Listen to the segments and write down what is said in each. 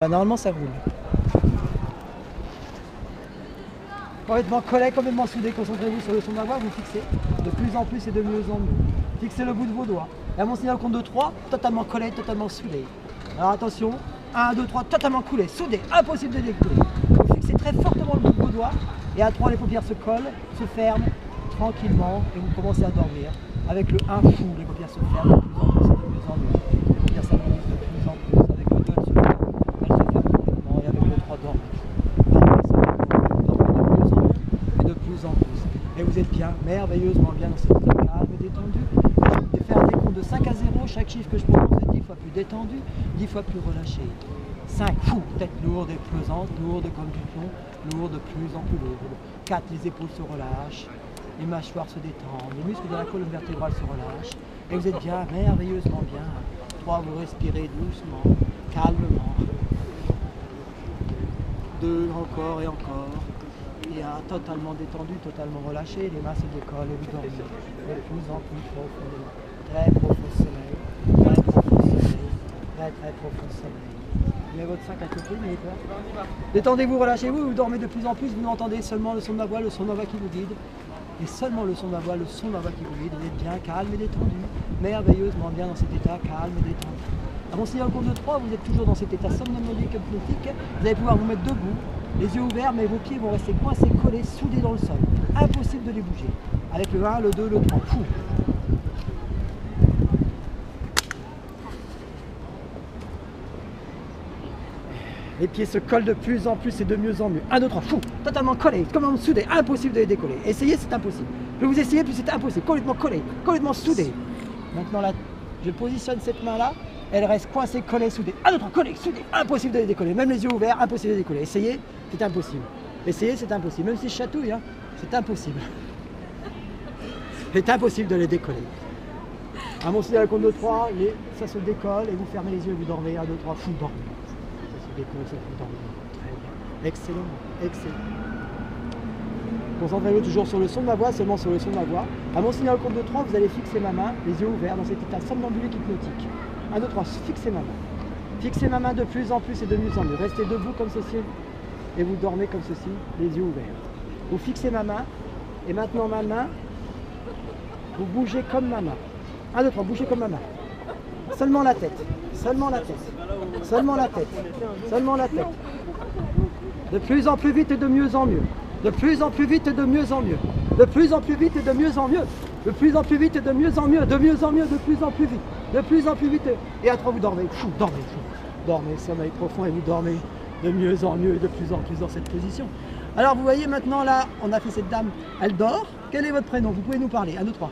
Normalement ça roule. Complètement collé, complètement soudé, concentrez-vous sur le son de la voix, vous fixez de plus en plus et de mieux en mieux. Fixez le bout de vos doigts. Et à mon signal au compte de 3, totalement collé, totalement soudé. Alors attention, 1, 2, 3, totalement coulé, soudé, impossible de décoller. Vous fixez très fortement le bout de vos doigts et à 3 les paupières se collent, se ferment tranquillement et vous commencez à dormir. Avec le 1 fou, les paupières se ferment de plus en plus et de mieux en mieux. Les paupières s'amenuisent de plus en plus. Avec le 2 elles se ferment, elles se ferment complètement et avec le 3 dormez. De plus en plus. Et vous êtes bien, merveilleusement bien dans cet état calme et détendu. Je vais faire un décompte de 5 à 0. Chaque chiffre que je prononce est 10 fois plus détendu, 10 fois plus relâché. 5, fou, tête lourde et pesante, lourde comme du plomb, lourde de plus en plus lourde. 4, les épaules se relâchent, les mâchoires se détendent, les muscles de la colonne vertébrale se relâchent. Et vous êtes bien, merveilleusement bien. 3, vous respirez doucement, calmement. 2, encore et encore. Et totalement détendu, totalement relâché, les mains se décollent et vous dormez de plus en plus profondément. Très profond sommeil, très profond sommeil, très profond sommeil. Vous mettez votre 5 à côté, mais quoi. Détendez-vous, relâchez-vous, vous dormez de plus en plus, vous n'entendez seulement le son de ma voix, le son de ma voix qui vous guide. Et seulement le son de ma voix, le son de ma voix qui vous guide. Vous êtes bien calme et détendu, merveilleusement bien dans cet état calme et détendu. À mon signal au compte de 3, vous êtes toujours dans cet état somnambulique hypnotique. Vous allez pouvoir vous mettre debout, les yeux ouverts, mais vos pieds vont rester coincés, collés, soudés dans le sol. Impossible de les bouger. Avec le 1, le 2, le 3. Fou. Les pieds se collent de plus en plus et de mieux en mieux. 1, 2, 3, fou. Totalement collés, complètement soudés. Impossible de les décoller. Essayez, c'est impossible. Plus vous essayez, plus c'est impossible. Complètement collés, complètement soudés. Maintenant, là, je positionne cette main-là. Elle reste coincée, collée, soudée. 1, 2, 3, collée, soudée. Impossible de les décoller. Même les yeux ouverts, impossible de les décoller. Essayez, c'est impossible. Essayez, c'est impossible. Même si je chatouille, hein, c'est impossible. C'est impossible de les décoller. À mon signal, compte de 3, ça se décolle et vous fermez les yeux et vous dormez. 1, 2, 3, fou, dormez. Ça se décolle, ça vous dormez. Très bien. Excellent, excellent. Concentrez-vous toujours sur le son de ma voix, seulement sur le son de ma voix. À mon signal, compte de 3, vous allez fixer ma main, les yeux ouverts, dans cet état somnambulique hypnotique. 1, 2, 3, fixez ma main. Fixez ma main de plus en plus et de mieux en mieux. Restez debout comme ceci et vous dormez comme ceci, les yeux ouverts. Vous fixez ma main et maintenant ma main, vous bougez comme ma main. 1, 2, 3, bougez comme ma main. Seulement la tête, seulement la tête, seulement la tête, seulement la tête. De plus en plus vite et de mieux en mieux. De plus en plus vite et de mieux en mieux. De plus en plus vite et de mieux en mieux. De plus en plus vite et de mieux en mieux. De mieux en mieux, de plus en plus vite. De plus en plus vite. Et à 3, vous dormez. Fou, dormez, fou. Dormez, sommeil profond et vous dormez de mieux en mieux et de plus en plus dans cette position. Alors vous voyez maintenant là, on a fait cette dame, elle dort. Quel est votre prénom? Vous pouvez nous parler. 1, 2, 3.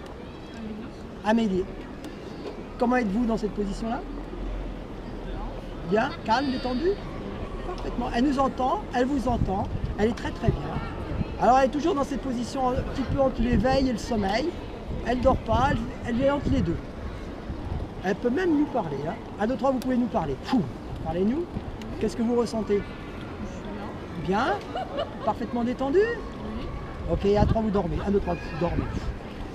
Amélie. Comment êtes-vous dans cette position-là? Bien, calme, détendu? Parfaitement. Elle nous entend, elle vous entend. Elle est très très bien. Alors elle est toujours dans cette position un petit peu entre l'éveil et le sommeil. Elle ne dort pas, elle est entre les deux. Elle peut même nous parler. 1, 2, 3, vous pouvez nous parler. Fou, parlez-nous. Qu'est-ce que vous ressentez? Bien, parfaitement détendu. Ok, à 3, vous dormez. 1, 2, 3, vous dormez.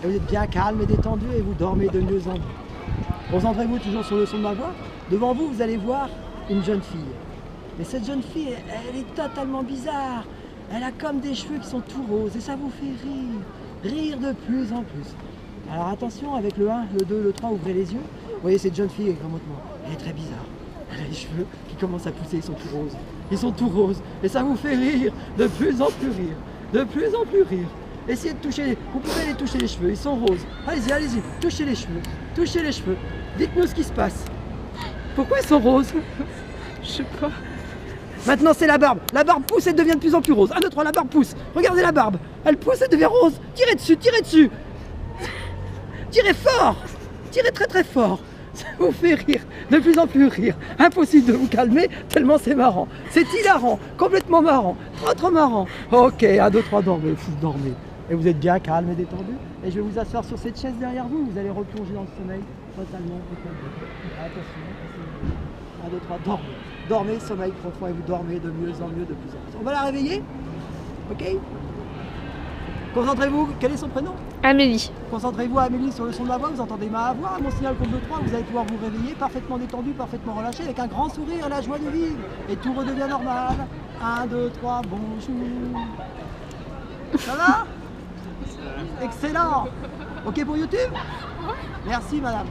Et vous êtes bien calme et détendu et vous dormez de mieux en mieux. Concentrez-vous toujours sur le son de ma voix. Devant vous, vous allez voir une jeune fille. Et cette jeune fille, elle est totalement bizarre. Elle a comme des cheveux qui sont tout roses et ça vous fait rire. Rire de plus en plus. Alors attention, avec le 1, le 2, le 3, ouvrez les yeux. Vous voyez cette jeune fille, elle est très bizarre. Elle a les cheveux qui commencent à pousser, ils sont tout roses. Ils sont tout roses. Et ça vous fait rire, de plus en plus rire. De plus en plus rire. Essayez de toucher, vous pouvez les toucher les cheveux, ils sont roses. Allez-y, allez-y, touchez les cheveux. Touchez les cheveux. Dites-nous ce qui se passe. Pourquoi ils sont roses? Je sais pas. Maintenant c'est la barbe. La barbe pousse et devient de plus en plus rose. 1, 2, 3, la barbe pousse. Regardez la barbe. Elle pousse et devient rose. Tirez dessus, tirez dessus. Tirez fort. Tirez très très fort. Ça vous fait rire. De plus en plus rire. Impossible de vous calmer tellement c'est marrant. C'est hilarant. Complètement marrant. Trop trop marrant. Ok, 1, 2, 3, dormez. Fou, dormez. Et vous êtes bien calme et détendu. Et je vais vous asseoir sur cette chaise derrière vous. Vous allez replonger dans le sommeil. Totalement détendu. Attention. 1, 2, 3, dormez. Dormez, sommeil profond et vous dormez de mieux en mieux, de plus en plus. On va la réveiller. Ok? Concentrez-vous. Quel est son prénom? Amélie. Concentrez-vous, Amélie, sur le son de ma voix, vous entendez ma voix, mon signal compte de 3, vous allez pouvoir vous réveiller parfaitement détendu, parfaitement relâché, avec un grand sourire et la joie de vivre. Et tout redevient normal. 1, 2, 3, bonjour. Ça va? Excellent. Ok pour YouTube? Merci madame.